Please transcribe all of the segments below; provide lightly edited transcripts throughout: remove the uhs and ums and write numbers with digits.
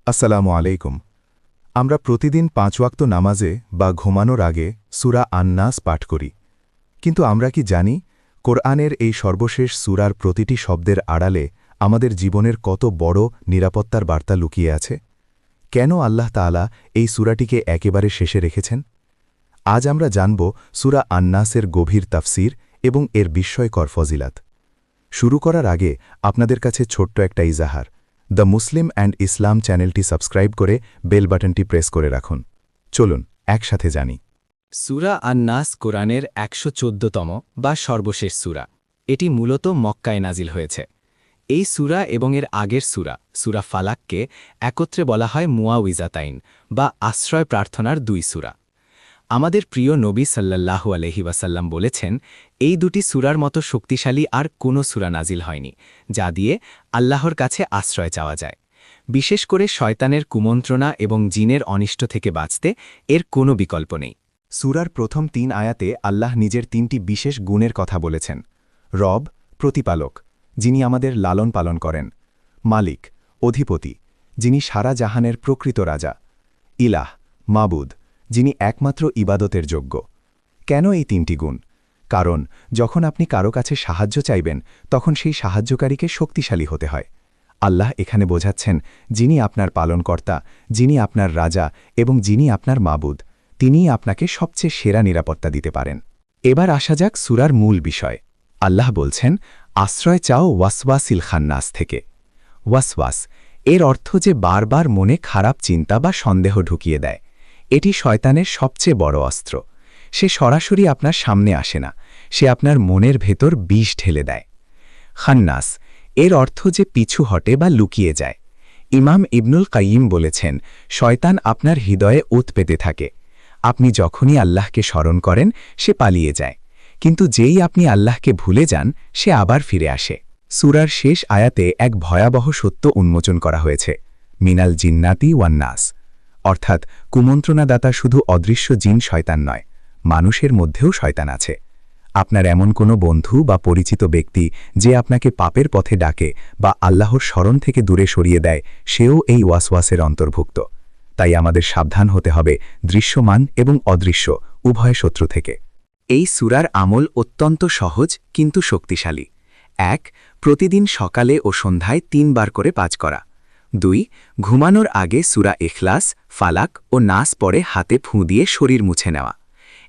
আসসালামু আলাইকুম। আমরা প্রতিদিন ৫ ওয়াক্ত নামাজে বা ঘুমানোর আগে সূরা আন-নাস পাঠ করি। কিন্তু আমরা কি জানি কোরআনের এই সর্বশেষ সূরার প্রতিটি শব্দের আড়ালে আমাদের জীবনের কত বড় নিরাপত্তার বার্তা লুকিয়ে আছে? কেন আল্লাহ তাআলা এই সূরাটিকে একেবারে শেষে রেখেছেন? আজ আমরা জানব সূরা আন-নাসের গভীর তাফসীর এবং এর বিস্ময়কর ফজিলাত। শুরু করার আগে আপনাদের কাছে ছোট্ট একটা ইজাহার। দ্য মুসলিম অ্যান্ড ইসলাম চ্যানেলটি সাবস্ক্রাইব করে বেল বাটনটি প্রেস করে রাখুন। চলুন একসাথে জানি। সূরা আন-নাস কোরআনের ১১৪তম বা সর্বশেষ সূরা। এটি মূলত মক্কায় নাজিল হয়েছে। এই সূরা এবং এর আগের সূরা ফালাককে একত্রে বলা হয় মুআউইজাতাইন বা আশ্রয় প্রার্থনার দুই সূরা। আমাদের প্রিয় নবী সাল্লাল্লাহু আলাইহি ওয়াসাল্লাম বলেছেন, এই দুটি সূরার মতো শক্তিশালী আর কোনো সূরা নাজিল হয়নি, যা দিয়ে আল্লাহর কাছে আশ্রয় চাওয়া যায়। বিশেষ করে শয়তানের কুমন্ত্রণা এবং জিনের অনিষ্ট থেকে বাঁচতে এর কোনো বিকল্প নেই। সূরার প্রথম ৩ আয়াতে আল্লাহ নিজের ৩টি বিশেষ গুণের কথা বলেছেন। রব, প্রতিপালক, যিনি আমাদের লালন পালন করেন। মালিক, অধিপতি, যিনি সারা জাহানের প্রকৃত রাজা। ইলাহ, মাবুদ, যিনি একমাত্র ইবাদতের যোগ্য। কেন এই ৩টি গুণ? কারণ যখন আপনি কারো কাছে সাহায্য চাইবেন, তখন সেই সাহায্যকারীকে শক্তিশালী হতে হয়। আল্লাহ এখানে বোঝাচ্ছেন, যিনি আপনার পালনকর্তা, যিনি আপনার রাজা এবং যিনি আপনার মাবুদ, তিনিই আপনাকে সবচেয়ে সেরা নিরাপত্তা দিতে পারেন। এবার আসা যাক সূরার মূল বিষয়। আল্লাহ বলছেন, আশ্রয় চাও ওয়াসওয়াসিল খান্নাস থেকে। ওয়াসওয়াস এর অর্থ যে বারবার মনে খারাপ চিন্তা বা সন্দেহ ঢুকিয়ে দেয়। এটি শয়তানের সবচেয়ে বড় অস্ত্র। সে সরাসরি আপনার সামনে আসে না, সে আপনার মনের ভেতর বিষ ঢেলে দেয়। খান্নাস এর অর্থ যে পিছু হটে বা লুকিয়ে যায়। ইমাম ইবনুল কাইয়িম বলেছেন, শয়তান আপনার হৃদয়ে ওত পেতে থাকে। আপনি যখনই আল্লাহকে স্মরণ করেন, সে পালিয়ে যায়, কিন্তু যেই আপনি আল্লাহকে ভুলে যান, সে আবার ফিরে আসে। সূরার শেষ আয়াতে এক ভয়াবহ সত্য উন্মোচন করা হয়েছে, মিনাল জিন্নাতি ওয়ান্নাস, অর্থাৎ কুমন্ত্রণাদাতা শুধু অদৃশ্য জিন শয়তান নয়, মানুষের মধ্যেও শয়তান আছে। আপনার এমন কোনো বন্ধু বা পরিচিত ব্যক্তি যে আপনাকে পাপের পথে ডাকে বা আল্লাহর স্মরণ থেকে দূরে সরিয়ে দেয়, সেও এই ওয়াসওয়াসের অন্তর্ভুক্ত। তাই আমাদের সাবধান হতে হবে দৃশ্যমান এবং অদৃশ্য উভয় শত্রু থেকে। এই সূরার আমল অত্যন্ত সহজ কিন্তু শক্তিশালী। ১. প্রতিদিন সকালে ও সন্ধ্যায় ৩ বার করে পাঠ করা। ২. ঘুমানোর আগে সূরা ইখলাস, ফালাক ও নাস পড়ে হাতে ফুঁ দিয়ে শরীর মুছে নেওয়া।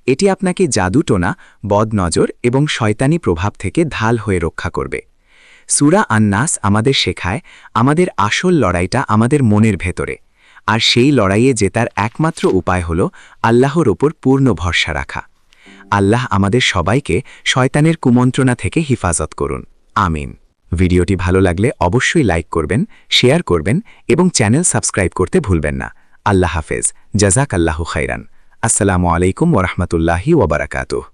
এটি আপনাকে জাদুটোনা, বদনজর এবং শয়তানি প্রভাব থেকে ঢাল হয়ে রক্ষা করবে। সূরা আন-নাস আমাদের শেখায়, আমাদের আসল লড়াইটা আমাদের মনের ভেতরে, আর সেই লড়াইয়ে জেতার একমাত্র উপায় হল আল্লাহর ওপর পূর্ণ ভরসা রাখা। আল্লাহ আমাদের সবাইকে শয়তানের কুমন্ত্রণা থেকে হিফাজত করুন। আমিন। ভিডিওটি ভালো লাগলে অবশ্যই লাইক করবেন, শেয়ার করবেন এবং চ্যানেল সাবস্ক্রাইব করতে ভুলবেন না। আল্লাহ হাফেজ। জাযাকাল্লাহু খাইরান। আসসালামু আলাইকুম ওয়া রাহমাতুল্লাহি ওয়া বারাকাতুহু।